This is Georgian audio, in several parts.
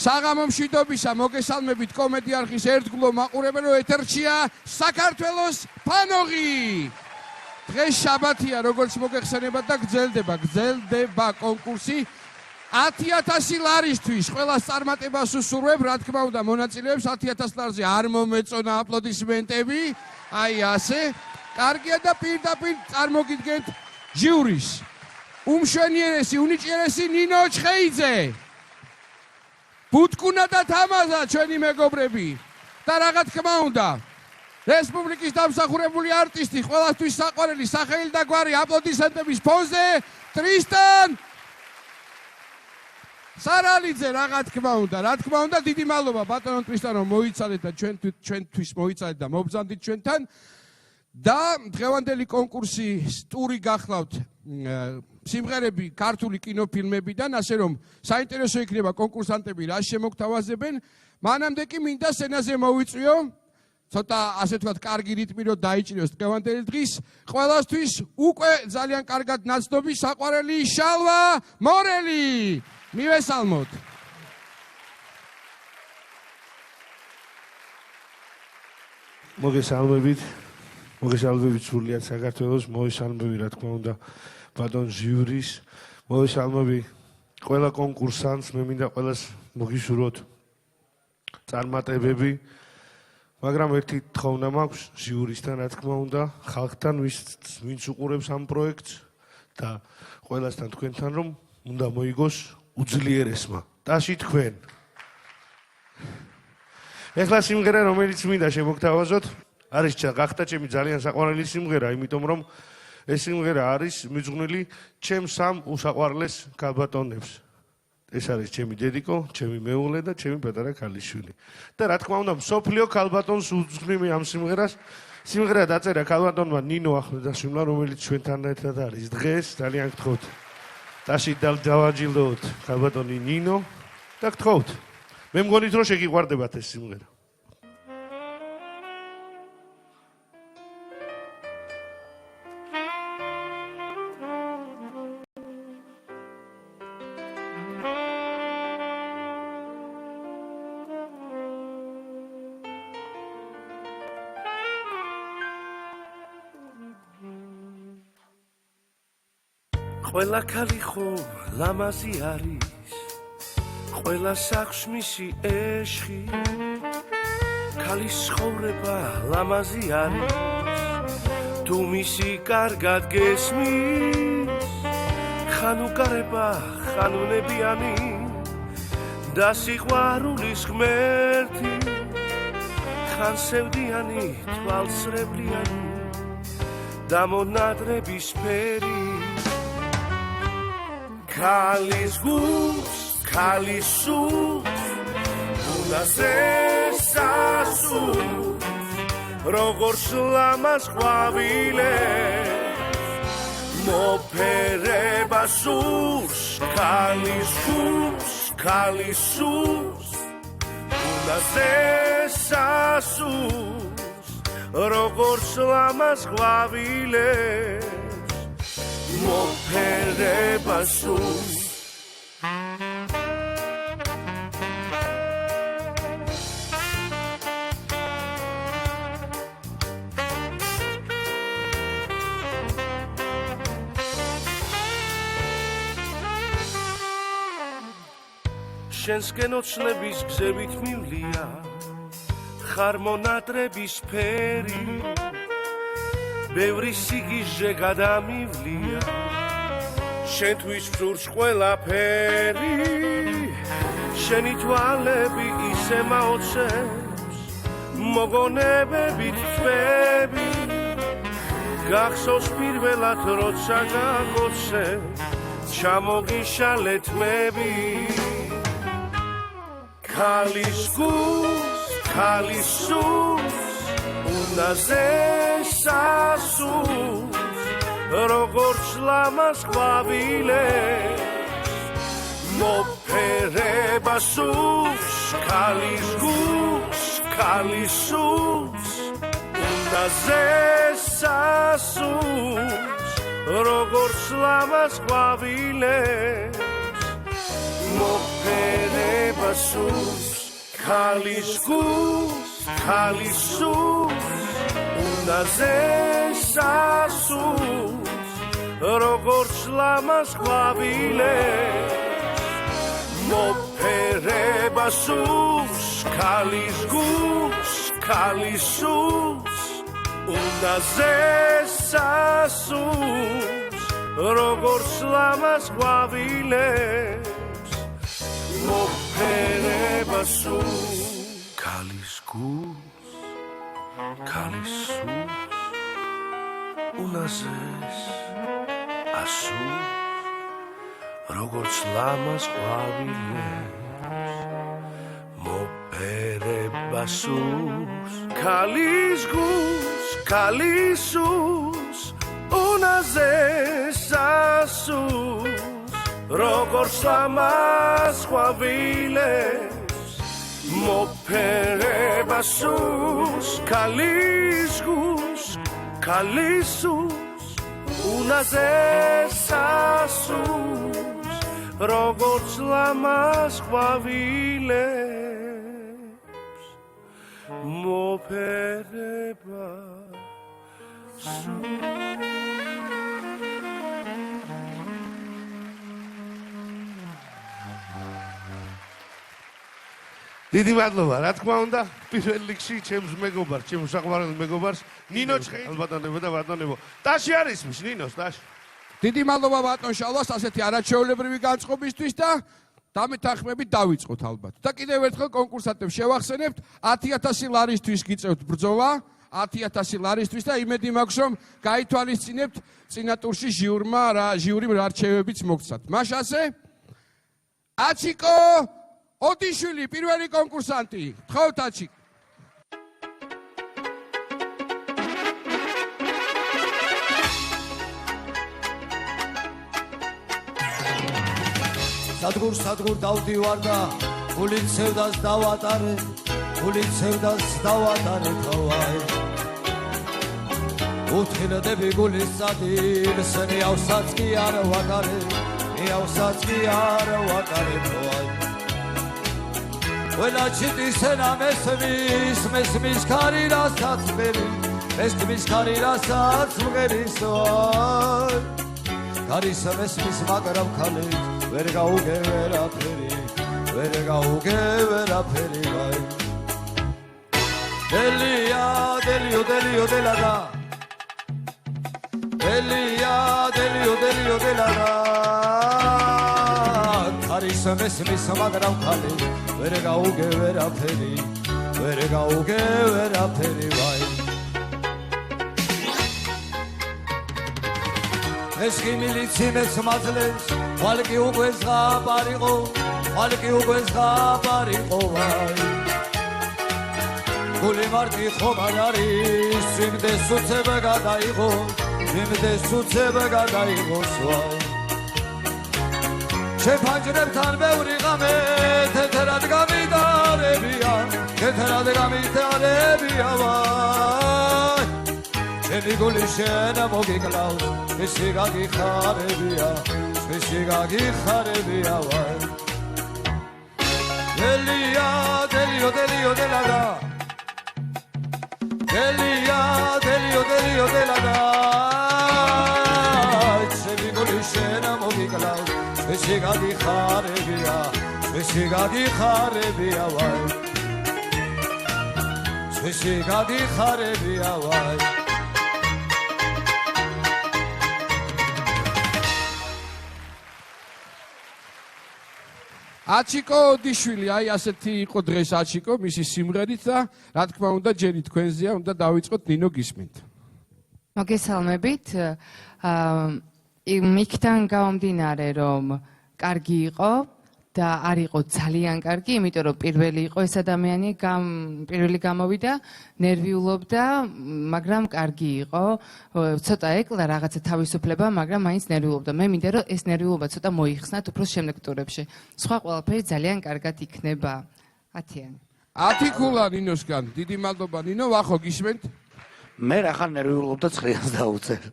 საღამო მშვიდობისა მოგესალმებით კომედი არხის ერთგულო მაყურებელო ეთერშია საქართველოს ფანოღი. დღეს შაბათია, როგორც მოგეხსენებათ და გრძელდება კონკურსი 10,000 ლარისთვის. ყველას წარმატებას უსურვებ, რა თქმა უნდა, მონაწილეებს 10,000 ლარზე არ მომეწონა აპლოდისმენტები. აი ასე. კარგია და პირდაპირ წარმოგიდგენთ ჟიურის. უმშვენიერესი, უნიჭიერესი ნინო ჩხეიძე. ბუტკუნა და თამაზა ჩვენი მეგობრები და რა თქმა უნდა რესპუბლიკის დამსახურებული არტისტი, ყველასთვის საყვარელი სახელი და გვარი აპლოდისმენტების ფონზე ტრისტან სარალიძე. რა თქმა უნდა, დიდი მადლობა ბატონო ტრისტან რომ მოიცადეთ და ჩვენთვის მოიცადეთ და მობრძანდით ჩვენთან. და დღევანდელი კონკურსის ტური გახლავთ სიმღერები ქართული კინოფილმებიდან, ასე რომ საინტერესო იქნება კონკურსანტები რა შემოგთავაზებენ. მანამდე კი მინდა სცენაზე მოვიწვიო ცოტა ასე ვთქვათ კარგი რიტმი რომ დაიჭიროს დღევანდელი დღის ყველასთვის უკვე ძალიან კარგად ნაცნობი საყვარელი შალვა მორელი. მივესალმოთ. მოგესალმებით სრულიად საქართველოს, მოგესალმები რა თქმა უნდა ბატონ ჟიურის, მოგესალმები ყველა კონკურსანტს, მე მინდა ყველას მოგისურვოთ წარმატებები, მაგრამ ერთი თხოვნა მაქვს ჟიურისთან რა თქმა უნდა, ხალხთან, ვინც უყურებს ამ პროექტს და ყველასთან თქვენთან რომ უნდა მოიგოს უძლიერესმა. ტაში თქვენ. ეხლა სიმღერა რომელიც მინდა შემოგთავაზოთ არის გახდა ჩემი ძალიან საყვარელი სიმღერა, იმიტომ რომ ეს სიმღერა არის მიძღვნილი ჩემ სამ უსაყვარლეს ქალბატონებს. ეს არის ჩემი დედიკო, ჩემი მეუღლე და ჩემი პატარა ქალიშვილი. და რა თქმა უნდა, მსოფლიო ქალბატონს უძღვნი ამ სიმღერას. სიმღერა დაწერა ქალბატონმა ნინო ახმედაშვილმა, რომელიც ჩვენთან ერთად არის დღეს. ძალიან გთხოვთ. ტაში დავაჯილდოთ ქალბატონი ნინო და გთხოვთ. მე მგონით რომ შეგიყვარდებათ ეს სიმღერა. ყველა ქალი ხომ ლამაზი არის, ყველა საქვს მისი ეშხი, ქალის ცხოვრება ლამაზი არის, თუ მისი კარგად გესმის, ხან უკარება, ხან უნებიანი და სიყვარულის ღმერთი, ხან სევდიანი, თვალსრებლიანი და მონადრების ფერი. ქალის გულს, ქალის სულს, უნაზე სასულს, როგორც ლამაზ ყვავილებს, მოფერება სურს. ქალის გულს, ქალის სულს, უნაზე სასულს, როგორც ლამაზ ყვავილებს, მოფერება სურს. შენსკენ ოცნების გზებით მივლია, ხარ მონადრების ფერი, ბევრი სიგიჟე გადამივლია, შენთვის ვსურს ყველაფერი, შენი თვალები ისე მაოცებს, მოგონებებით თვები, გახსოვს პირველად როცა გაგოცე, ჩამოგიშალე თმები. ქალის გულს, ქალის სულს, უნაზე სასულს, როგორც ლამაზ ყვავილებს, მოფერება სურს. ქალის გულს, ქალის სულს, უნაზე სასულს, როგორც ლამაზ ყვავილებს, მოფერება სურს. სულს ქალის გულს ქალის სულს უნდა ზესასულს როგორც ლამას ყვავილებს მოფერება სულს ქალის გულს ქალის სულს უნდა ზესასულს როგორც ლამას ყვავილებს მოფერება სულს ქალის გულს ქალის სულს უნდა ზესასულს როგორც ლამას ყვავილებს მოფერება სულს ქალის გულს ქალის სულს უნდა ზესასულს როგორც ლამას ყვავილებს მოფერება სულს ქალის გულს ქალის სულს უნდა ზესასულს როგორც ლამას ყვავილებს მოფერება დიდი მადლობა, რა თქმა უნდა, პირველ რიგში ჩემს მეგობარს, ჩემს საყვარელ მეგობარს, ნინო ჩხეიძე, ბატონებო და ბატონებო. ტაში არის მის, ნინოს, ტაში. დიდი მადლობა ბატონ შალვას ასეთი არაჩვეულებრივი განწყობისთვის და დამეთანხმებით დავიწყოთ ალბათ. და კიდევ ერთხელ კონკურსანტებს შევახსენებთ 10,000 ლარისთვის გიწევთ ბრძოლა, 10,000 ლარისთვის და იმედი მაქვს რომ გაითვალისწინებთ წინა ტურში ჟიურიმ რა რჩევებიც მოგცათ. მაშასე აჩიკო ოდიშვილი პირველი კონკურსანტი. გთხოვთ აჩიკო. სადგურ დავდივარ და გულით სევდას დავატარე თავაი უთხილდები გულის სადილს მეავსაც კი არ ვატარე თავაი ყველა ჩიტისენა მესმის ქარი რასაც მღერის გარისა მესმის მაგრამ ქალი ვერ გაუგე ვერაფერი ვაი დელიო დელადა გარისა მესმის მაგრამ ქალი ვერ გაუგე ვერაფერი ვაი ეს კი მილიცინეს მაძლევს ხალკი უკვე ზღაპარიყო ვაი გული მარტი ხომ არ არის იმდეს უცებ გადაიღოს ვაი შეფანჯრებთან ბევრი ღამე თეთრად გამიტარებია ვაი ჩემი გული შენ მოგიკლავს ისი გაგიხარებია ვაი დელიო დელადა ჩემი გული შენ მოგიკლავს ისი გაგიხარებია ვაი აჩიკო ოდიშვილი, აი ასეთი იყო დღეს აჩიკო, მისი სიმღერით და რა თქმა უნდა ჯერი თქვენზეა, უნდა დავიწყოთ ნინო გისმენთ. მოგესალმებით. იქიდან გამომდინარე რომ კარგი იყო და არ იყო ძალიან კარგი, იმიტომ რომ პირველი იყო ეს ადამიანი, პირველი გამოვიდა, ნერვიულობდა, მაგრამ კარგი იყო. ცოტა ეკლა რაღაცა თავისუფლება, მაგრამ მაინც ნერვიულობდა. მე მინდა რომ ეს ნერვიულობა ცოტა მოიხსნათ უფრო შემდეგ ტურებში. სხვა ყველაფერი ძალიან კარგად იქნება. 10-იანი. 10 ქულა ნინოსგან. დიდი მადლობა ნინო, ვახო გისმენთ? მე რახან ნერვიულობდა ცხრილს დაუწერ.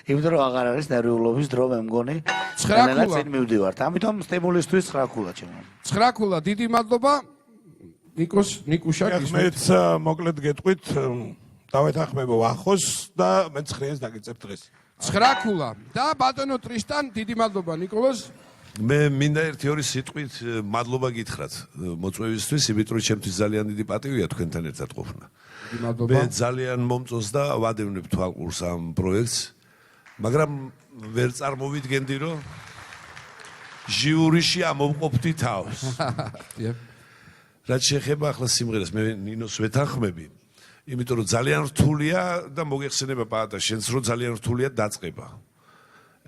იმიტომ რომ აღარ არის ნერვიულობის დრო, მე მგონი. 9 ქულა. წინ მივდივართ. ამიტომ სტიმულისთვის 9 ქულა ჩემო. 9 ქულა, დიდი მადლობა. ნიკუშა მეც მოკლედ გეტყვით, დავეთანხმებო ახოს და მე 9-ს დაგიწევ დღეს. 9 ქულა და ბატონო ტრისტან, დიდი მადლობა ნიკოლოზ. მე მინდა 1-2 სიტყვით მადლობა გითხრათ მოწვევისთვის, იმიტომ რომ ჩემთვის ძალიან დიდი პატივია თქვენთან ერთად ყოფნა. დიდი მადლობა. მე ძალიან მომწონს და ვადევნებ თვალყურს ამ პროექტს, მაგრამ ვერ წარმოვიდგენდი რომ ჟიურიში ამოვყოფდი თავს. რაც შეეხება ახლა სიმღერას, მე ნინოს ვეთანხმები, იმიტომ რომ ძალიან რთულია და მოგეხსენება პაატა შენს რომ ძალიან რთულია დაწყება.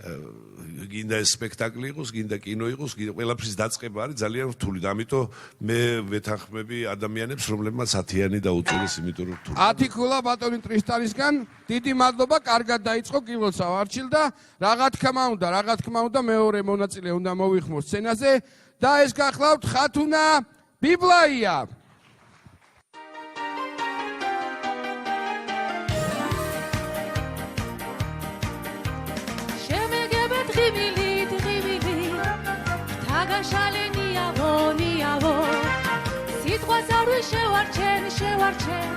გინდა ეს სპექტაკლი იყოს, გინდა კინო იყოს, ყველაფრის დაწყება არის ძალიან რთული და ამიტომ მე ვეთანხმები ადამიანებს, რომლებმაც 10-იანი დაუწეს, იმიტომ რომ რთული. 10 ქულა ბატონი ტრისტანისგან, დიდი მადლობა, კარგად დაიწყო კილოცა ვარჩილ და რა თქმა უნდა მეორე მონაწილე უნდა მოვიხმო სცენაზე და ეს გახლავთ ხათუნა ბიბლაია. შევარჩენ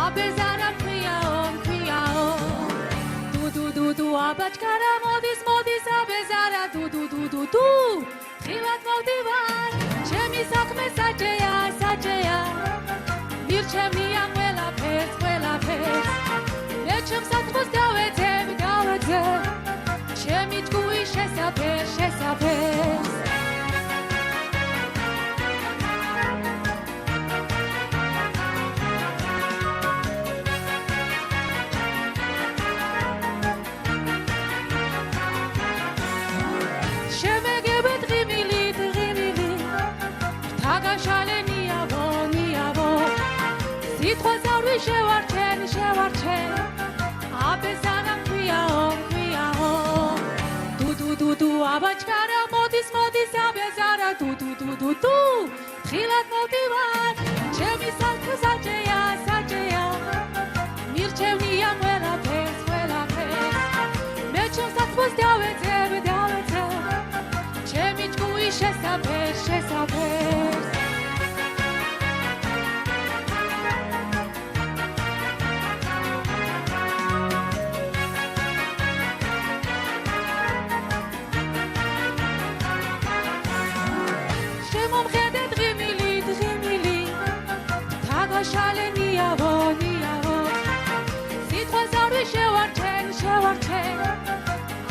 აბეზარა ქვიაო დუ აბაჭკარა მოდის აბეზარა დუ ხილად მოვდივარ ჩემი საქმე საჭეა მირჩევნია ყველაფერს მე ჩემს საქმეს დავეცებ ჩემი ჭკუი შესაფერს შევარჩენ აბეზარა ქვიაო დუ აბაჭკარა მოდის აბეზარა დუ ხილად მოვდივარ ჩემი საქმე საჭეა მირჩევნია ყველაფერს მე ჩემს საქმეს დავეცებ ჩემი ჭკუი შესაფერს შევარჩენ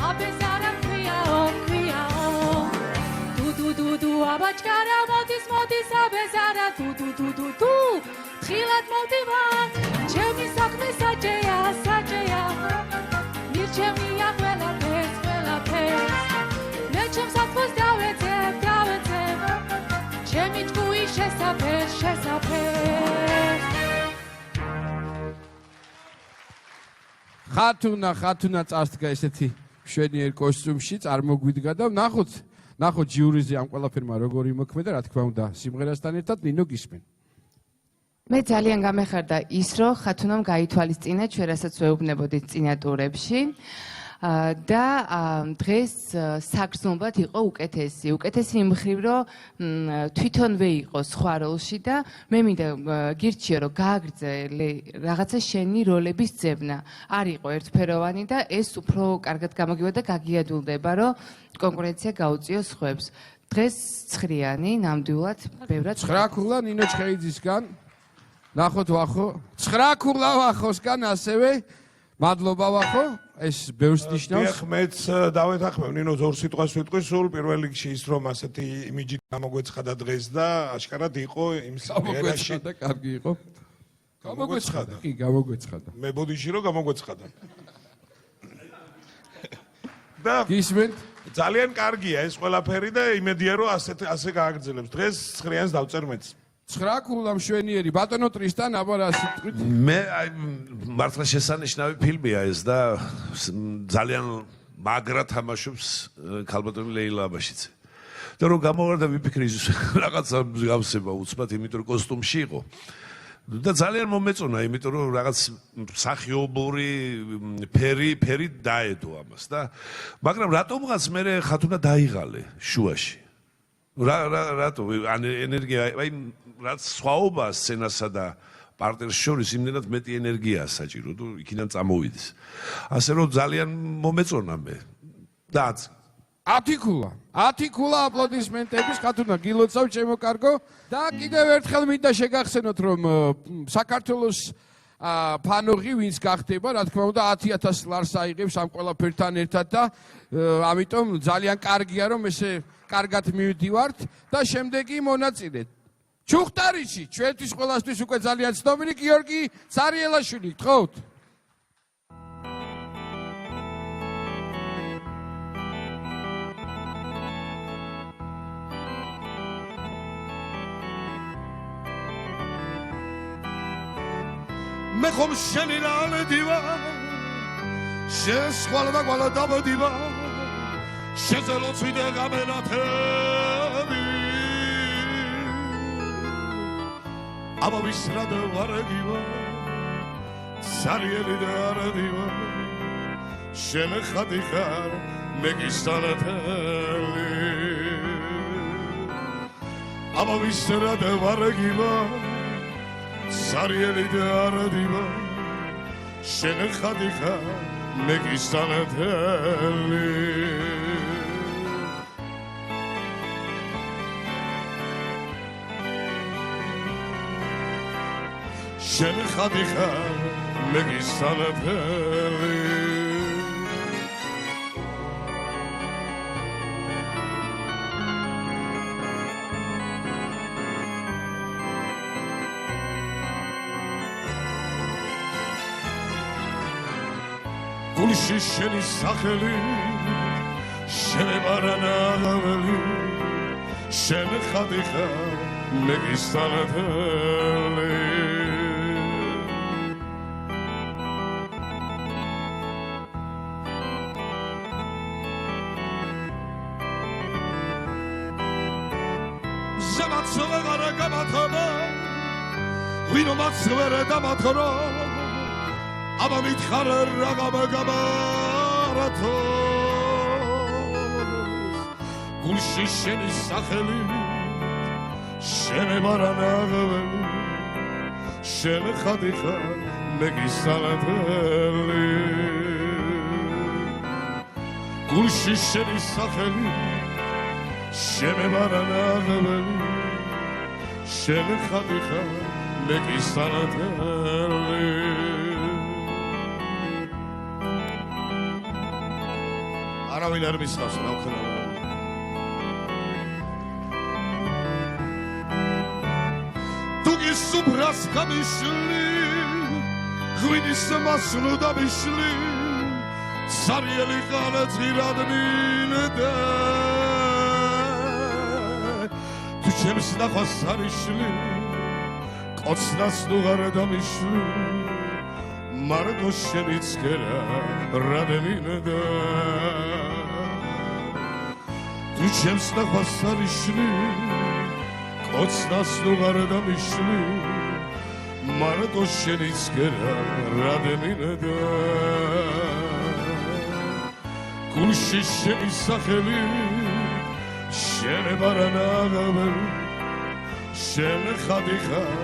აბეზარა ქვიაო დუ აბაჭკარა მოდის აბეზარა დუ ხილად მოვდივარ ჩემი საქმე საჭეა მირჩევნია ყველაფერს მე ჩემს საქმეს დავეცებ ჩემი ჭკუი შესაფერს ხათუნა წარსდგა ესეთი მშვენიერ კოსტუმში, წარმოგვიდგა და ნახოთ ჟიურიზე ამ ყველაფერმა როგორი იმოქმედა, რა თქმა უნდა, სიმღერასთან ერთად ნინო გისმენ. მე ძალიან გამეხარდა ის, რომ ხათუნამ გაითვალისწინა ჩვენ რასაც ვეუბნებოდით წინა ტურებში და დღეს საგრძნობლად იყო უკეთესი იმ მხრივ, რომ თვითონვე იყო სხვა როლში და მე მინდა გირჩიო, რომ გააგრძელე რაღაცა შენი როლების ძებნა. არ იყო ერთფეროვანი და ეს უფრო კარგად გამოგივა და გაგიადულდება, რომ კონკურენცია გაუწიოს სხვებს. დღეს 9-იანი ნამდვილად ბევრად 9 ქულა ნინო ჩხეიძისგან. ნახოთ ვახო. 9 ქულა ვახოსგან ასევე მადლობა ვახო. ეს ბევრს ნიშნავს. მეც დავეთანხმებ ნინოს ორ სიტყვას ვიტყვი, სულ პირველ რიგში ის რომ ასეთი იმიჯით გამოგვეცხადა დღეს და აშკარად იყო იმ სიმღერაში და კარგი იყო. გამოგვეცხადა. კი, გამოგვეცხადა. მე ბოდიში რომ გამოგვეცხადა. და გისმენთ? ძალიან კარგია ეს ყველაფერი და იმედია რომ ასე გააგრძელებს. დღეს 9-იანს დავწერ მეც. 9 ქულა მშვენიერი ბატონო ტრისტან აბა რა სიტყვით? მე მართლა შესანიშნავი ფილმია ეს და ძალიან მაგრა თამაშობს ქალბატონი ლეილა აბაშიძე. და რომ გამოვარდა ვიფიქრე ის რაღაცა გავსება უცბად, იმიტომ რომ კოსტუმში იყო. და ძალიან მომეწონა, იმიტომ რომ რაღაც მსახიობური ფერი დაედო ამას და მაგრამ რატომღაც მე ხათუნა დაიღალე შუაში. რატო ან ენერგია აი რაც სხვაობა სცენასა და პარტნიორს შორის იმდენად მეტი ენერგიაა საჭირო თუ იქიდან წამოვიდეს. ასე რომ ძალიან მომეწონა მე და 10 ქულა აპლოდისმენტების ხათუნა გილოცავ ჩემო კარგო და კიდევ ერთხელ მინდა შეგახსენოთ რომ საქართველოს ფანოღი ვინც გახდება რა თქმა უნდა 10,000 ლარს აიღებს ამ ყველაფერთან ერთად და ამიტომ ძალიან კარგია რომ ესე კარგად მივდივართ და შემდეგი მონაწილეთ ჩუხტარიში ჩვენთვის ყველასთვის უკვე ძალიან ცნობილი გიორგი ცარიელაშვილი გთხოვთ მე ხომ შენი რალედი ვარ შენ სხვალა და ყვალა დაბდივა შეძლოცვი და გამენათები აბა ვისრა და ვარგივა სარიელი და არდივა შენ ხადიხარ მე გისანათელი აბა ვისრა და ვარგივა სარიელი და არდივა შენ ხადიხარ მე გისანათელი შენ ხადიხარ მე გისანათელი გულში შენი სახელი შემებარანაველი შენ ხადიხარ მე გისანათელი ზემაცოვე ღარა გამათობა ვინო მაცვერე დამათრო აბა მითხარ რაღა გამარათო გულში შენი სახელი შემებარანაველი შენ ხადიხარ მე გისანათელი გულში შენი სახელი შემებარანაველი შენ ხადიხარ მე გისანათელი არავინ არ მისხავს რა ვქნა თუ გისუბრას გამიშლი ღვინის მასლო დამიშლი სარიელი ხალათირად მინდა თუ ჩემს ნახვას არიშლი კოცნას ნუღარ დამიშლი მარგო შეიცქერა რადემინდა თუ ჩემს ნახვას არიშლი კოცნას ნუღარ დამიშლი მარგო შეიცქერა რადემინდა გულში შენი სახელი შემებარანაველი შენ ხადიხარ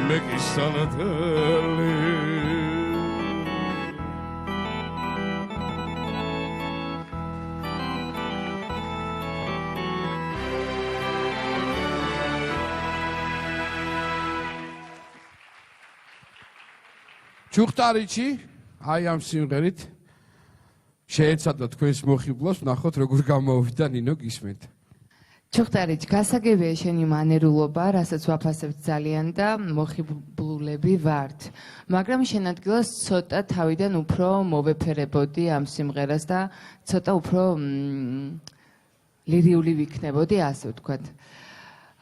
მე გისანათელი ჩუხტარიჩი აი ამ სიმღერით შეეცადა თქვენს მოხიბლოს ვნახოთ როგორ გამოვიდა ნინო გისმენთ ჩუხტარიჩ გასაგებია შენი მანერულობა რასაც ვაფასებთ ძალიან და მოხიბლულები ვართ მაგრამ შენ ადგილას ცოტა თავიდან უფრო მოვეფერებოდი ამ სიმღერას და ცოტა უფრო ლირიული ვიქნებოდი ასე ვთქვათ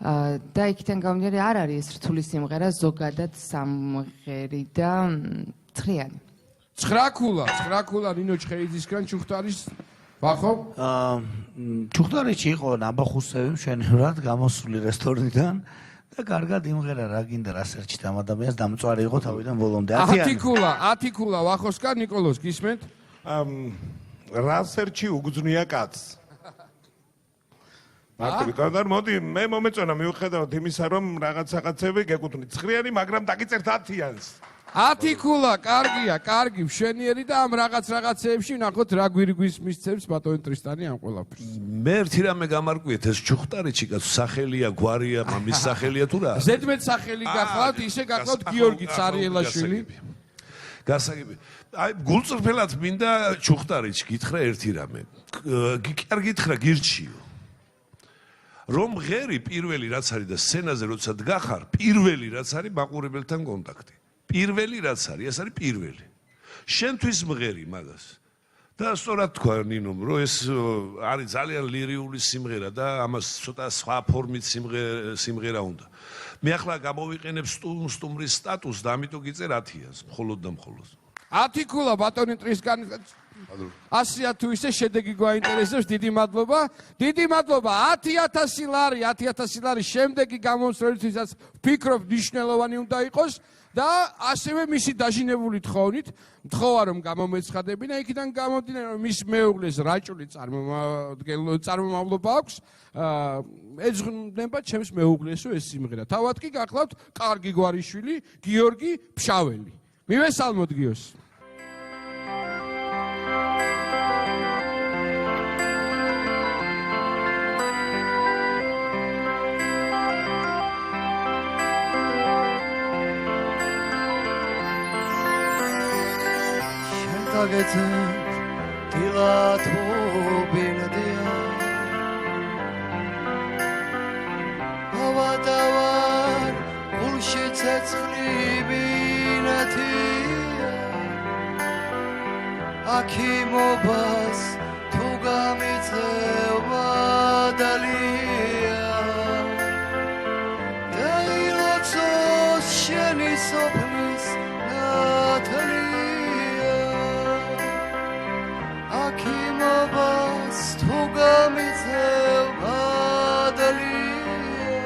და იქიდან გამომდინარე არ არის ეს რთული სიმღერა ზოგადად სამღერი და ცხრიანი 9 ქულა ნინო ჩხეიძისგან ჩუხტარის ვახო ჩუხტარიჩი იყო ნაბახუსები მშვენივრად გამოსული რესტორნიდან და კარგად იმღერა რა გინდა რა სერჩით ამ ადამიანს დამწვარი იყო თავიდან ბოლომდე. 10 ქულა ვახოსკარ ნიკოლოს გისმენთ? რა სერჩი უგზნია კაცს? მარტივად მოდი მე მომეწონა მიუხედავად იმისა რომ რაღაცები გეკუთვნით ცხრიანი მაგრამ დაგიწერთ 10-იანს 10 ქულა კარგია კარგი მშვენიერი და ამ რაღაცეებში ნახოთ რა გვირგვის მისცემს ბატონი ტრისტანი ამ ყველაფერს მე ერთი რამე გამარკვიეთ ეს ჩუხტარიჩი კაცო სახელია გვარია მამის სახელია თუ რა ზედმეტ სახელი გახლავთ ისე გახლავთ გიორგი цаრიელაშვილი გასაგები აი გულწრფელად მინდა ჩუხტარიჩი გითხრა ერთი რამე კი არ გითხრა გირჩიო რომ ღერი პირველი რაც არის და სცენაზე როცა დგახარ პირველი რაც არის მაყურებელთან კონტაქტი პირველი რაც არის ეს არის პირველი შენთვის მღერი მაგას და სწორად თქვა ნინომ რომ ეს არის ძალიან ლირიული სიმღერა და ამას ცოტა სხვა ფორმით სიმღერა უნდა მე ახლა გამოვიყენებ სტუმრის სტატუსს და ამიტომ გიწერ 10-იანს მხოლოდ და მხოლოდ 10 ქულა ბატონი ტრისკანი 100 თუ ისე შედეგი გვაინტერესებს დიდი მადლობა 10,000 ლარი 10,000 ლარი შემდეგი გამომსვლელისთვისაც ვფიქრობ მნიშვნელოვანი უნდა იყოს და ასევე მისი დაჟინებული თხოვნით მთხოვა რომ გამომეცხადებინა იქიდან გამომდინარე რომ მის მეუღლეს რაჭული წარმომავლობა აქვს ეძღვნება ჩემს მეუღლესო ეს სიმღერა თავად კი გახლავთ კარგი გვარიშვილი გიორგი ფშაველი მივესალმოთ გიოს გეცეთ დილა თუ ბინდია ავადავარ გულში ცეცხლი ბინათია აქიმობას თუ გამიწევ მადალია დაილოცოს შენი სოფლის ნათლია აქიმობას თუ გამიწევ მადალია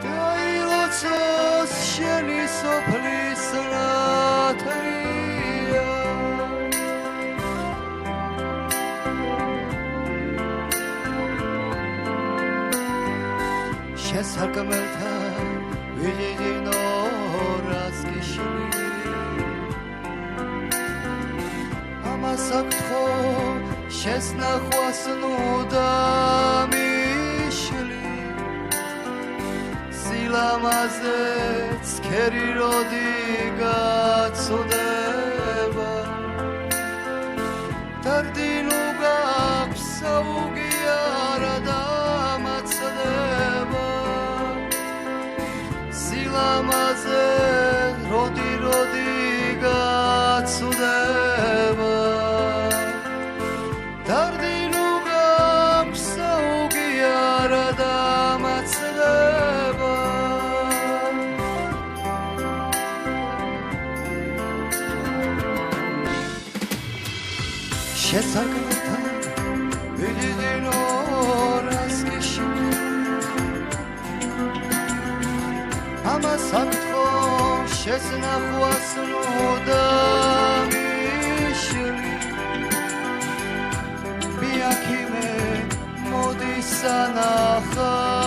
დაილოცოს შენი სოფლის ნათლია შესარგმელთან ვიღიდინო რას გიშლი ამასაკთხო შესნახვას ნუდა მიშლი სილამაზე ცქერი როდი გაცუდება დარდინუ გაქვს საუგიარა და მაცდება სილამაზე როდი გაცუდება დარდინუ გაქვს საუგიარა და მაცდება შესარგმელთან ვიდიდინო რას გიშლი ამას აკთხო შესნახვას ნუდა მიშლი მიაქიმე მოდის ანახავადა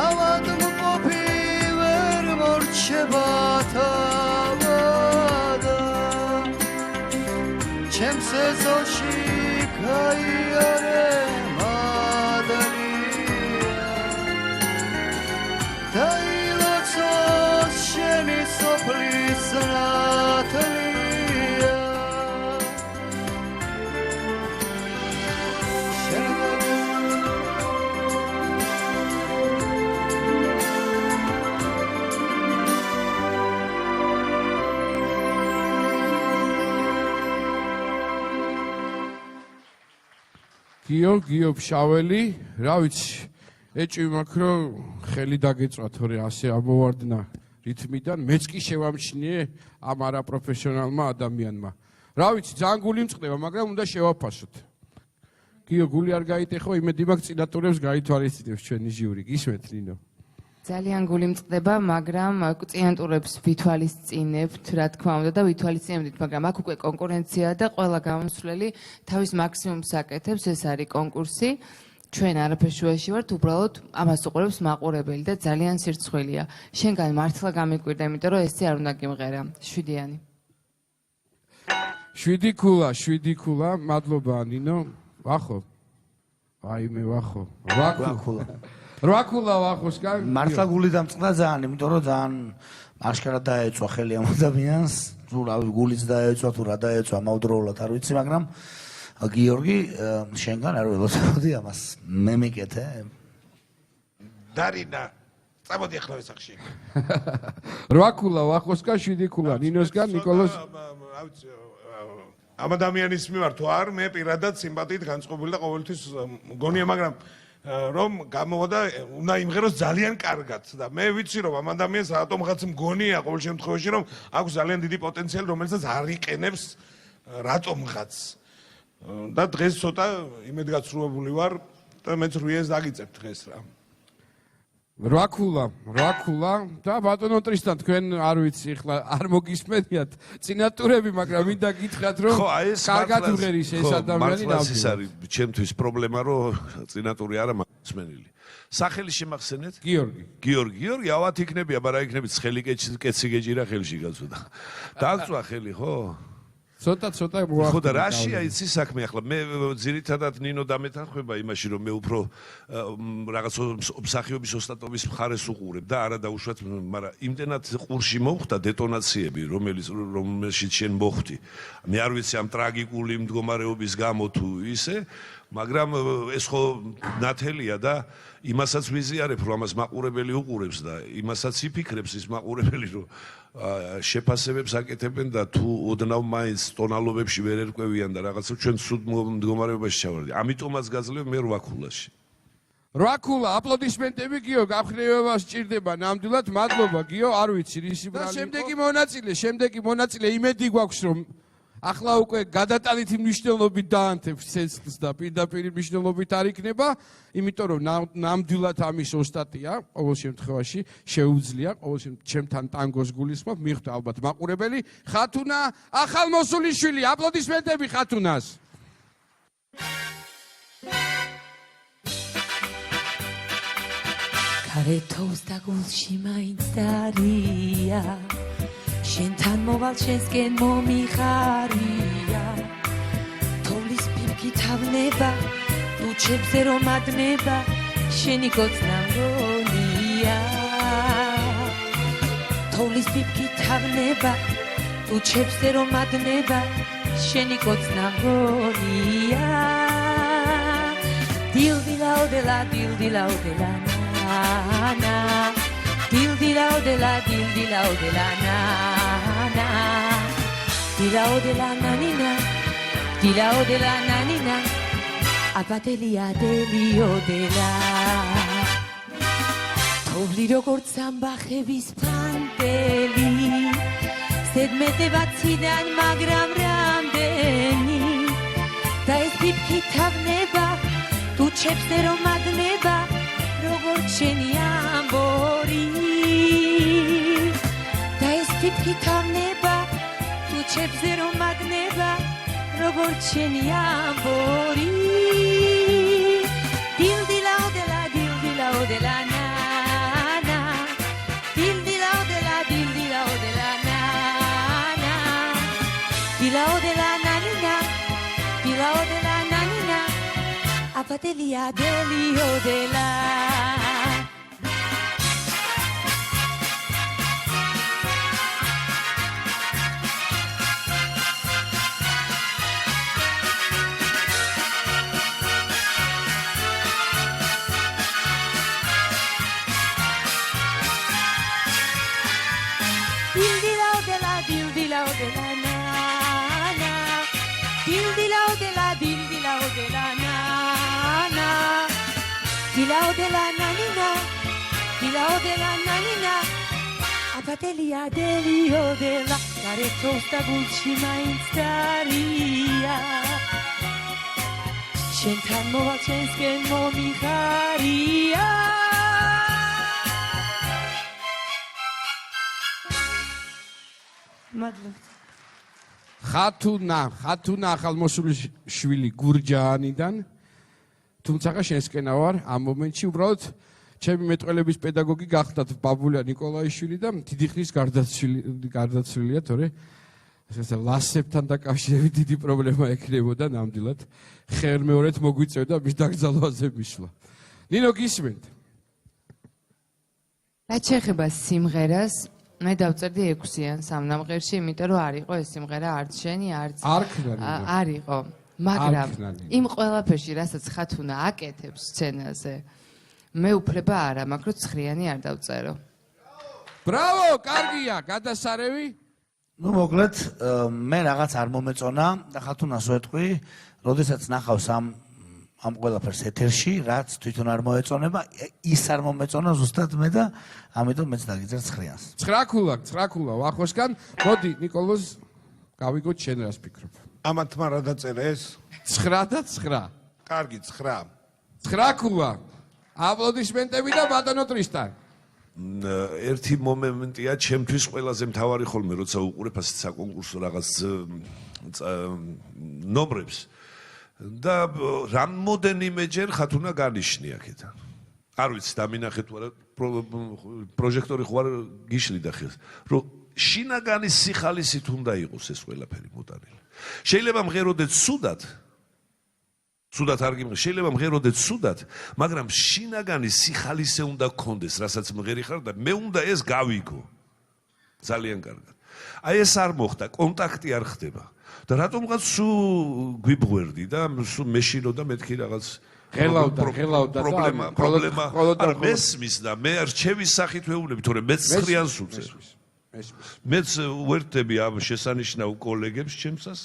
ავად მყოფი ვერ მორჩება თავადა ჩემს ეზოში გაიარე მადალია დაილოცოს შენი სოფლის ნათლია გიო ფშაველი რა ვიცი ეჭვი მაქვს რომ ხელი დაგეწვა თორე ასე ამოვარდნა რითმიდან მეც კი შევამჩნიე ამ არაპროფესიონალმა ადამიანმა რა ვიცი ძალიან გული მწყდება მაგრამ უნდა შევაფასოთ გიო გული არ გაიტეხო, იმედი მაქვს წინატურებს გაითვალისწინებს ჩვენი ჟიური. გისმენთ ნინო. ძალიან გული მწყდება, მაგრამ წინატურებს ვითვალისწინებთ, რა თქმა უნდა და ვითვალისწინებთ, მაგრამ აქ უკვე კონკურენცია და ყველა გამოსვლელი თავის მაქსიმუმს აკეთებს, ეს არის კონკურსი. ჩვენ არაფერ შუაში ვართ, უბრალოდ ამას უყურებს მაყურებელი და ძალიან სირცხვილია. შენგან მართლა გამიკვირდა, იმიტომ რომ ესე არ უნდა გიმღერა. 7-იანი. 7 ქულა, მადლობა ნინო. ვახო. აი მე ვახო. 8 ქულა. 8 ქულა ვახოსგან. მართლა გული დამწყდა ძალიან, იმიტომ რომ ძალიან აშკარად დაეწვა ხელი ამ ადამიანს. თუ რა გულიც დაეწვა, თუ რა დაეწვა, მავდროულად არ ვიცი, მაგრამ გიორგი, შენგან არ ველოცავდი ამას. მე მიკეთე. დარინა, წამოდი ახლა ვესახში. 8 ქულა ვახოსგან, 7 ქულა ნინოსგან, ნიკოლოს. ამ ადამიანის მიმართ თუ არ, მე პირადად სიმპათიით განწყობილი და ყოველთვის მგონია, მაგრამ რომ გამოვიდა, უნდა იმღეროს ძალიან კარგად და მე ვიცი რომ ამ ადამიანს რატომღაც მგონია ყოველ შემთხვევაში რომ აქვს ძალიან დიდი პოტენციალი, რომელსაც არ იყენებს რატომღაც. და დღეს ცოტა იმედგაცრუებული ვარ და მეც რუიეს დაგიწებ დღეს რა. 8 ქულა და ბატონო ტრისთან თქვენ არ ვიცი ახლა არ მოგისმენიათ წინატურები, მაგრამ მინდა გითხრათ რომ კარგად უღერის ეს ადამიანი ნამდვილად. ეს არის ჩემთვის პრობლემა რომ წინატური არა მაქსმენილი. სახელი შემახსენეთ? გიორგი, ავათ იქნებია, მაგრამ იქნებით ხელი კეცი გეჭირა ხელში გაწვდა. დააგწვა ხელი, ხო? ცოტა მოახდინე. ხო და რაშია იცი საქმე ახლა მე ძირითადად ნინო დამეთანხმება იმაში რომ მე უფრო რაღაც მსახიობის ოსტატობის მხარეს უყურებ და არა დაუშვათ, მაგრამ იმდენად ყურში მომხდა დეტონაციები რომელშიც შენ მოხვდი. მე არ ვიცი ამ ტრაგიკული მდგომარეობის გამო თუ ისე, მაგრამ ეს ხო ნათელია და იმასაც ვიზიარებ რომ ამას მაყურებელი უყურებს და იმასაც იფიქრებს ის მაყურებელი რომ შეფასებებს აკეთებენ და თუ ოდნავ მაინც ტონალობებში ვერ ერკვევიან და რაღაცა ჩვენ სულ მდგომარეობაში ჩავარდი. ამიტომაც გაძლევ მე 8 ქულაში. 8 ქულა, აპლოდისმენტები გიო, გაფრთხილება სჭირდება ნამდვილად, მადლობა გიო, არ ვიცი ისი ბრალი. და შემდეგი მონაწილე იმედი გვაქვს რომ ახლა უკვე გადატანითი მნიშვნელობით დაანთებს ცეცხლს და პირდაპირ მნიშვნელობით არ იქნება, იმიტომ რომ ნამდვილად ამის ოსტატია, ყოველ შემთხვევაში შეუძლია, ყოველ შემთხვევაში ჩემთან ტანგოს გულისხმობ, მიხვდა ალბათ მაყურებელი, ხათუნა ახალმოსული შვილი, აპლოდისმენტები ხათუნას. გარეთოს და გულში მაინც დარია შენთან მოვალ შენსკენ მომიხარია თოვლის ფიფკი თავნება ლუჩებზე რომ ადნება შენი გოცნა მგონია თოვლის ფიფკი თავნება ლუჩებზე რომ ადნება შენი გოცნა მგონია დილდილაოდელა დილდილაოდელა na dildilaodela dildilaodela na na dilaodela nanina dilaodela nanina აბადელია დელიოდელა თოვლი როგორც ამბახების ფანტელი ზედმეტება ციდან მაგრამ რამდენი და ეს ფიფკი თავნება თუ ჩებზე რომ ადნება როგორც შენი ამბორი და ეს ფიფკი თავნება თუ ჩებზე რომ ადნება როგორც შენი ამბორი დილდილაოდელა დილდილაოდელა na na დილდილაოდელა დილდილაოდელა na na დილაოდელა nanina დილაოდელა nanina აბადელია დელიოდელა dildilaodela na na dildilaodela dildilaodela na na dildilaodela nanina dildilaodela nanina აბადელია დელიოდელა გარეთოს და გულში მაინც დარია შენთან მოვალ ჩვენსკენ მომიხარია მადლობა ხათუნა ახალმოსული შვილი გურჯაანიდან თუმცა შენსკენა ვარ ამ მომენტში უბრალოდ ჩემი მეტყველების პედაგოგი გახდათ ბაბულა ნიკოლაიშვილი და დიდი ხნის გარდაცვლილია თორე ლასებთან დაკავშირებით დიდი პრობლემა ექნებოდა ნამდვილად ხერმეორეთ მოგვიწევდა მის დაკრძალვაზე მისვლა ნინო გისმენთ რაც შეეხება სიმღერას მე დავწერდი 6-იან სამნამღერში იმიტომ რომ არ იყო ეს სიმღერა არც შენი არც არ იყო მაგრამ იმ ყველაფერში რასაც ხათუნა აკეთებს სცენაზე მე უფლება არ მაქვს რომ 9-იანი არ დავწერო ბრავო კარგია გადასარევი ну მოკლედ მე რაღაც არ მომეწონა და ხათუნას ვეთქვი როდესაც ნახავს ამ ყველაფერს ეთერში რაც თვითონ არ მოეწონება ის არ მომეწონა ზუსტად მე და ამიტომ მეც დაგიძერ 9-იანს 9 ქულა ვახოსგან მოდი ნიკოლოზ გავიგოთ შენ რას ფიქრობ ამათმა რა დაწერა ეს 9 და 9 კარგი 9 9 ქულა აპლოდისმენტები და ბატონო ტრისტან ერთი მომენტია ჩემთვის ყველაზე მთავარი ხოლმე როცა უყურებ ასეთ საკონკურსო რაღაც ნომრებს და რამოდენიმეჯერ ხათუნა განიშნია აქედან არ ვიცი დამინახეთ თუ არა პროჟექტორი ხوار გიშლიდა ხელს რომ შინაგანის სიხალისით უნდა იყოს ეს ყველაფერი მოტანილი შეიძლება მღეროდეთ სუდად არ გიმღერ შეიძლება მღეროდეთ სუდად მაგრამ შინაგანის სიხალისე უნდა გქონდეს რასაც მღერი ხარ და მე უნდა ეს გავიგო ძალიან კარგად აი ეს არ მოხდა კონტაქტი არ ხდება და რატომღაც სულ გვიბღვერდი და სულ მეშინო და მეთქი რაღაც ღელავდა პრობლემა არა მესმის და მე რჩევის სახით ვეუბნები თორე მეც 9-იანს უწერ მეც უერთდები ამ შესანიშნავ კოლეგებს ჩემსას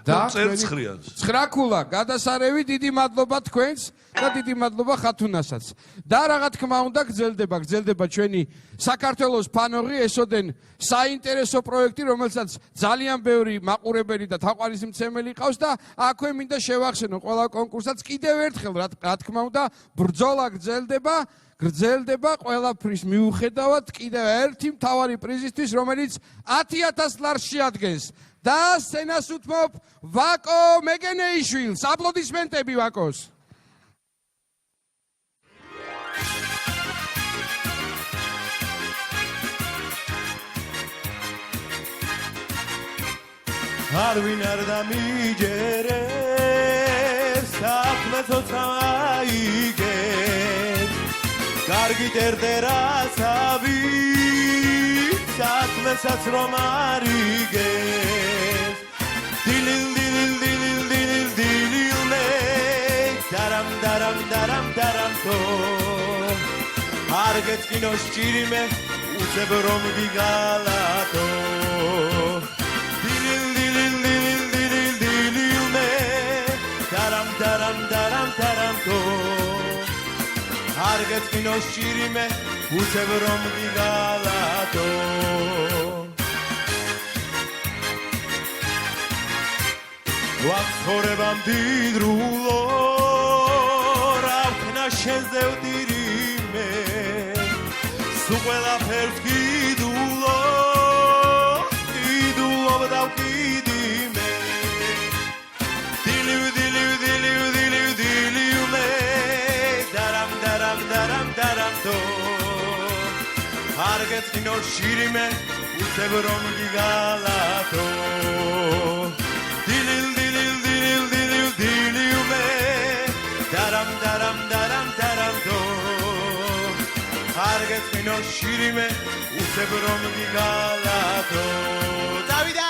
და წერ 9-იანს 9 ქულა გადასარევი დიდი მადლობა თქვენს და დიდი მადლობა ხათუნასაც და რა თქმა უნდა გრძელდება ჩვენი საქართველოს ფანორი ესოდენ საინტერესო პროექტი რომელსაც ძალიან ბევრი მაყურებელი და თაყვანისმცემელი ყავს და აქვე მინდა შევახსენო ყველა კონკურსსაც კიდევ ერთხელ რა თქმა უნდა ბრძოლა გრძელდება ყველაფრის მიუხედავად კიდევ ერთი მთავარი პრიზისთვის რომელიც 10,000 ლარს შეადგენს და სცენას უთმობ ვაკო მეგენეიშვილს აპლოდისმენტები ვაკოს არვინ არ დამიჯერებს საქმე თოცა აიგებს კარგი ტერტერასავი საქმესაც რომ არიგებს დილილ-დილილ-დილილ-დილილ-დილილ-ლე დარამ-დარამ-დარამ-დარამ-თო არ გეწკინო სჭირიმე უცებ რომ გიგალათო დარამ-დარამ-დარამ-თო არ გეწკინო სჭირიმე უცებ რომ გიგალათო ვახორებამ დიდრულო რა ვქნა შენზე ვდირიმე სულ ყველაფერს გიდულო და ვკიდიმე დილივ-დილივ-დილივ-დილივ-დილივ-ლე დარამ-დარამ-დარამ-დარამ-თო არ გეწკინო სჭირიმე უცებ რომ გიგალათო დილილ-დილილ-დილილ-დილილ-დილილ-ლე დარამ-დარამ-დარამ-დარამ-თო არ გეწკინო სჭირიმე უცებ რომ გიგალათო დავიდა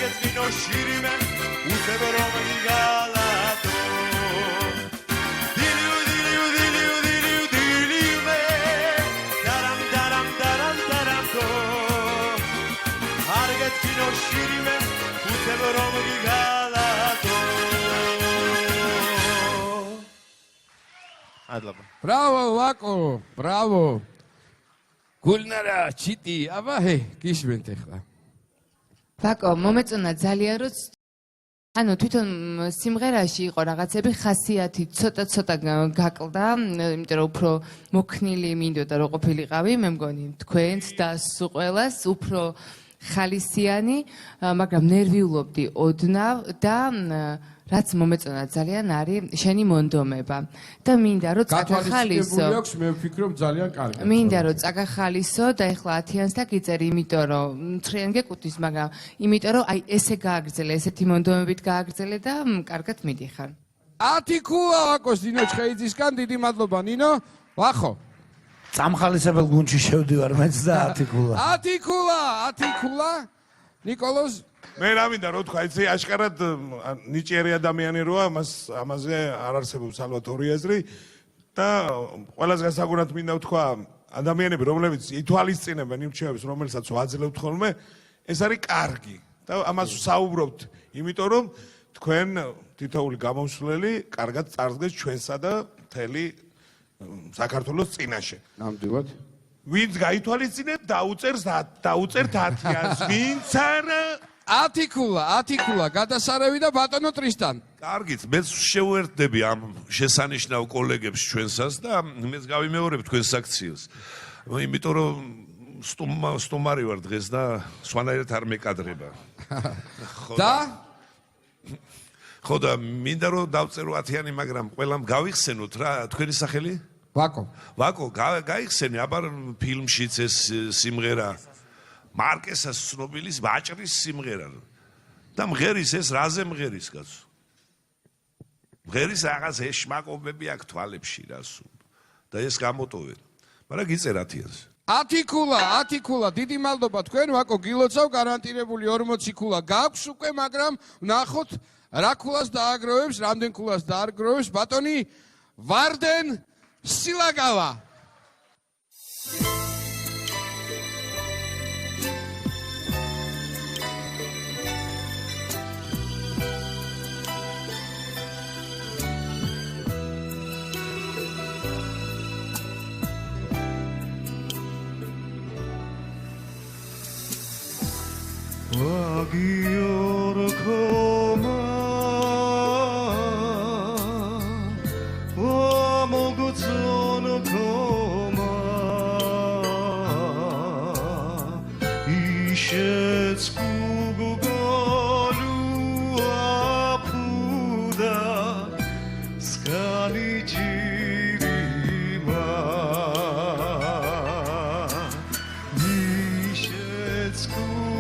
გეწინო შირიმე უცებ რომ გიგალატო დილიუ დილიუ დილიუ დილიუ დილიუ მე დარამ დარამ დარამ დარამ თო არ გეწინო შირიმე უცებ რომ გიგალატო ადლაბა Bravo, Vako, bravo. Gulnara, chiti, აბა ჰე, გისმენთ ახლა. ვაკო, მომეწონა ძალიან რომ ანუ თვითონ სიმღერაში იყო რაღაცები ხასიათი ცოტა გაკლდა, იმიტომ რომ უფრო მოქნილი მინდოდა რომ ყოფილიყავი, მე მგონი თქვენც და სულ ყველას უფრო ხალისიანი, მაგრამ ნერვიულობდი ოდნავ და რაც მომეწონა ძალიან არის შენი მონდომება და მინდა რომ წაგახალისო. აქვს, მე ვფიქრობ ძალიან კარგად. მინდა რომ წაგახალისო და ეხლა 10-იანს და გიწერი, იმიტომ რომ ცხრიან გეკუთვნის, მაგრამ იმიტომ რომ აი ესე გააგრძელე, ესეთი მონდომებით გააგრძელე და კარგად მიდიხარ. 10 ქულა ვაკოს დინო ჩხეიძისგან, დიდი მადლობა ნინო. ვახო. წამხალისებელ გუნდში შევდივარ მეც და 10 ქულა. 10 ქულა. ნიკოლოზ მე რა მინდა რომ თქვა იცი აშკარად ნიჭიერი ადამიანი როა ამაზე არ არსებობს ალბათ ორი აზრი და ყველას გასაგონად მინდა ვთქვა ადამიანები რომლებიც ითვალისწინებენ იმ რჩევებს რომელსაც ვაძლევთ ხოლმე ეს არის კარგი და ამას ვსაუბრობთ იმიტომ რომ თქვენ თითოეული გამომსვლელი კარგად წარსდგეს ჩვენსა და მთელი საქართველოს წინაშე ნამდვილად ვინც გაითვალისწინებს დაუწერთ 10-იანს ვინც არა 10 ქულა გადასარევი და ბატონო ტრისტან. კარგით, მეც შევერთდები ამ შესანიშნავ კოლეგებს ჩვენსას და მეც გავიმეორებ თქვენს აქციას. იმიტომ რომ სტუმარი ვარ დღეს და სვანაერად არ მეკადრება. ხო და მინდა რომ დავწერო 10-იანი, მაგრამ ყველამ გავიხსენოთ რა თქვენი სახელი? ვაკო, გაიხსენე, აბარ ფილმშიც ეს სიმღერა მარკესას ცნობილის ვაჭრის სიმღერა და მღერის ეს რაზე მღერის კაცო მღერის რაღაც ეშმაკობები აქვს თვალებში რასო და ეს გამოტოვეთ მაგრამ გიწერ 10-იანს 10 ქულა დიდი მადლობა თქვენ ვაკო გილოცავ გარანტირებული 40 ქულა გაქვს უკვე მაგრამ ვნახოთ რა ქულას დააგროვებს რამდენ ქულას დააგროვებს ბატონი ვარდენ სილაგავა Agior koma Amogotson koma Ishets kugolu apuda Skali jirima Ishets kugolu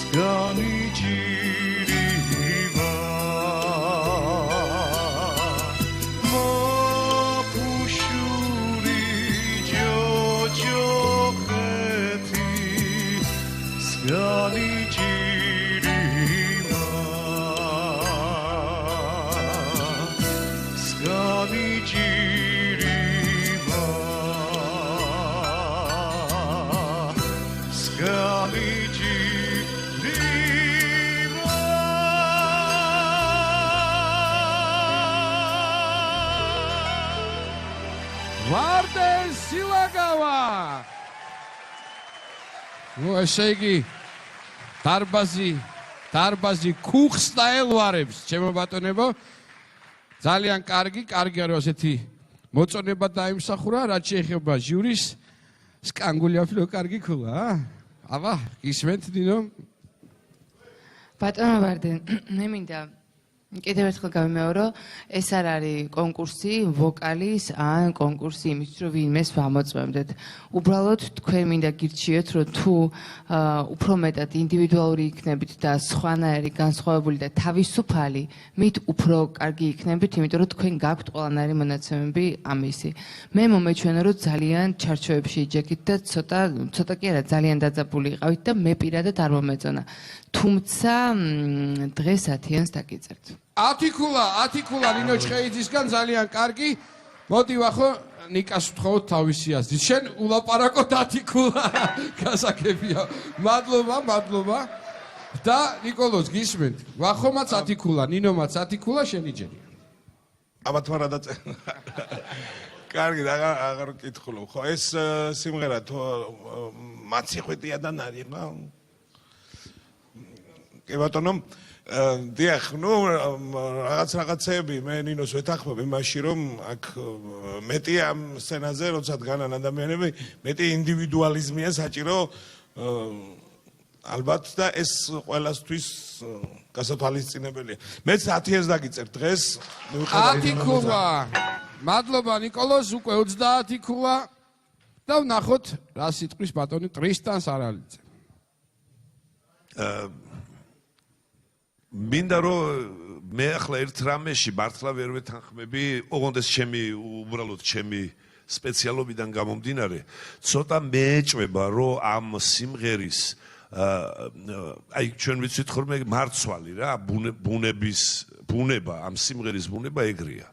მსგავსი ჭირიმა მოფუშური ჯოჯოხეთი მსგავსი ჭირიმა მსგავსი ჭირიმა მსგავსი ვარდენ სილაგავა. ნუ ესე იგი დარბაზი ქუხს დაელვარებს, ჩემო ბატონებო. ძალიან კარგი არის ასეთი მოწონება დაიმსახურა, რაც შეეხება ჟურის სკანგული აფილო კარგი ქულა. აბა, ისმენთ დინო. ბატონო ვარდენ, მე მინდა კიდევ ერთხელ გავიმეორო, ეს არ არის კონკურსი ვოკალის ან კონკურსი იმის, რომ ვინმეს ვამოწმებდეთ. უბრალოდ თქვენ მინდა გირჩიოთ, რომ თუ უფრო მეტად ინდივიდუალური იქნებით და სხვანაირი განსხვავებული და თავისუფალი, მით უფრო კარგი იქნებით, იმიტომ რომ თქვენ გაქვთ ყველანაირი მონაცემები ამისი. მე მომეჩვენა, რომ ძალიან ჩარჩოებში იჯექით და ცოტა კი არა, ძალიან დაძაბული იყავით და მე პირადად არ მომეწონა. თუმცა დღეს 10-იანს დაგიწერთ. 10 ქულა ნინო ჩხეიძისგან ძალიან კარგი. მოდი ვახო ნიკას ვთხოვოთ თავისი აზრით. შენ ულაპარაკო 10 ქულა. გასაგებია. მადლობა. და ნიკოლოზ გისმენთ. ვახომაც 10 ქულა, ნინომაც 10 ქულა შენიჯერია. აბა თუ არა დაწე. კარგი, აღარ ვკითხულობ. ხო, ეს სიმღერა თუ მაციხვედიადან არის, რა? კი ბატონო, დიახ, ნუ რაღაცეები მე ნინოს ვეთანხმები მაშინ რომ აქ მეტი ამ სცენაზე როცა დგანან ადამიანები, მეტი ინდივიდუალიზმია საჭირო ალბათ და ეს ყველასთვის გასათვალისწინებელია. მეც 10-ს დაგიწერ დღეს. 10 ქულა. მადლობა ნიკოლოზ, უკვე 30 ქულა და ვნახოთ რა სიტყვის ბატონი ტრისტანს არალიძე. მინდა რომ მე ახლა ერთ რამეში მართლა ვერ ვეთანხმები, ოღონდ ეს უბრალოდ ჩემი სპეციალობიდან გამომდინარე, ცოტა მეეჭვება რომ ამ სიმღერის აი ჩვენ ვიცით ხოლმე მარცვალი რა, ბუნება, ამ სიმღერის ბუნება ეგრეა.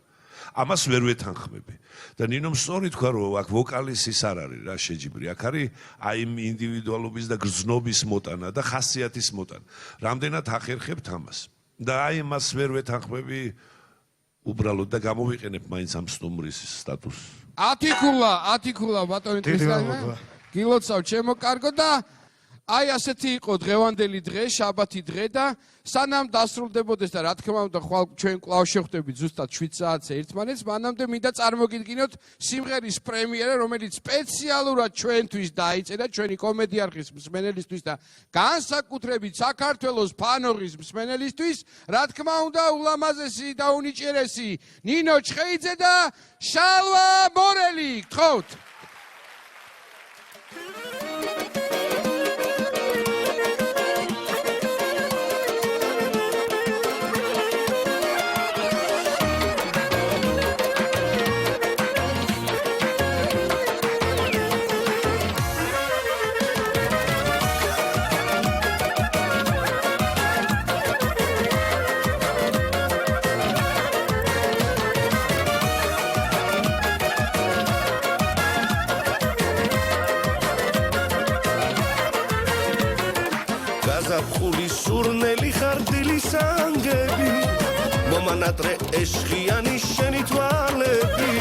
ამას ვერ ვეთანხმები. და ნინომ სწორი თქვა რომ აქ ვოკალის ის არ არის რა შეჯიბრი, აქ არის აი იმ ინდივიდუალობის და გრძნობის მოტანა და ხასიათის მოტანა. რამდენად ახერხებთ ამას? და აი მას ვერ ვეთანხმები უბრალოდ და გამოვიყენებ მაინც ამ სტუმრის სტატუსს. 10 ქულა ბატონი ტრისტანმა. გილოცავ ჩემო კარგო და აი ასეთი იყო დღევანდელი დღე, შაბათი დღე და სანამ დასრულდებოდეს და რა თქმა უნდა ხვალ ჩვენ კვლავ შევხვდებით ზუსტად 7 საათზე ერთმანეთს, მანამდე მინდა წარმოგიდგინოთ სიმღერის პრემიერა, რომელიც სპეციალურად ჩვენთვის დაიწერა, ჩვენი კომედი არხის მსმენელისთვის და განსაკუთრებით საქართველოს ფანოღის მსმენელისთვის, რა თქმა უნდა ულამაზესი და უნიჭიერესი ნინო ჩხეიძე და შალვა მორელი. გთხოვთ. გაზაფხული სურნელი ხარდილი სანგები მომანატრე ეშხიანი შენი თვალები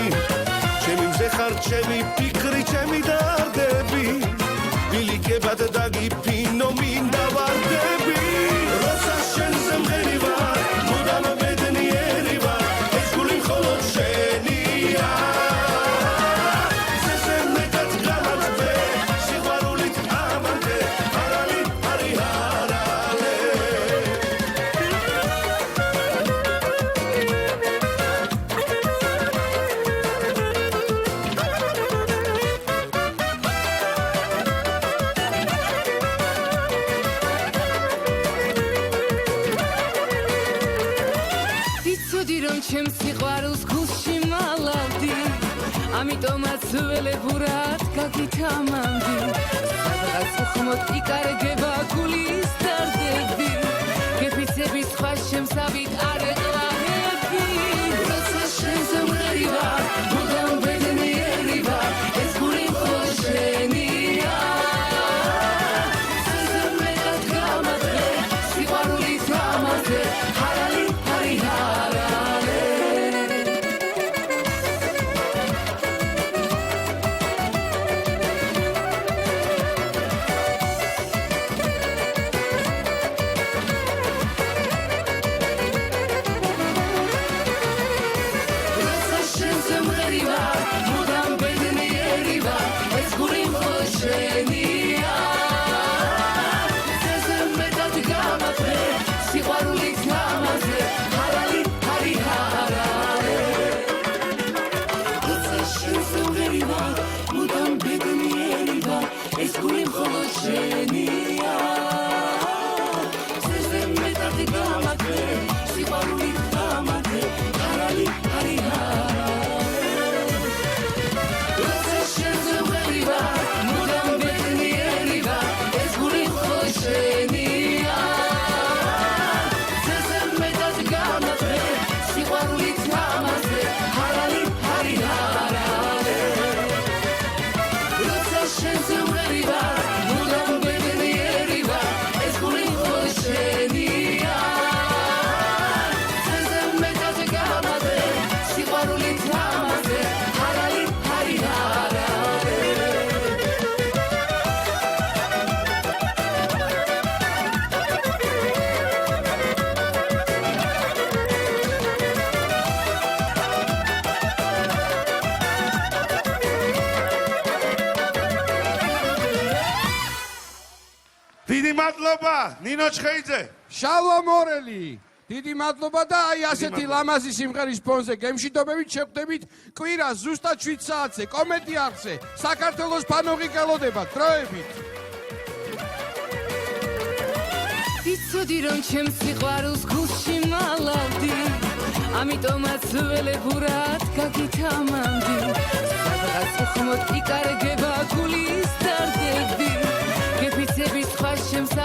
ჩემი მზე ხარ ჩემი ფიქრი ჩემი დარდები ბილიკებად დაგიფინო მინდა ვარდები როცა შენზე მღერი ვარ მუდამ ბედნიერი ვარ ეს გული მხოლოდ შენია ჩემს სიყვარულს გულში მალავდი ამიტომაც ველებურად გაგითამამდი სადღაც უხმოდ იკარგება გულის დარდები გეფიცები სხვა შემსავით არ ეყლავები როცა შენზე მღერი ვარ მუდამ ბედნიერი ვარ ეს გული მხოლოდ შენია სენზე მეტად გამადრე სიყვარულის ამაზე ჰარალი ჰარი ჰარალე დიდი მადლობა ნინო ჩხეიძე შალვა მორელი დიდი მადლობა და აი ასეთი ლამაზი სიმღერის ფონზე გემშვიდობებით შევხვდებით კვირას ზუსტად 7 საათზე კომენტი არხზე საქართველოს ფანოღი გელოდება დროებით იცოდი რომ ჩემს სიყვარულს გულში მალავდი ამიტომაც ველებურად გაგითამამდი სადღაც უხმოდ იკარგება გულის დარდები გეფიცები სხვა შემსავით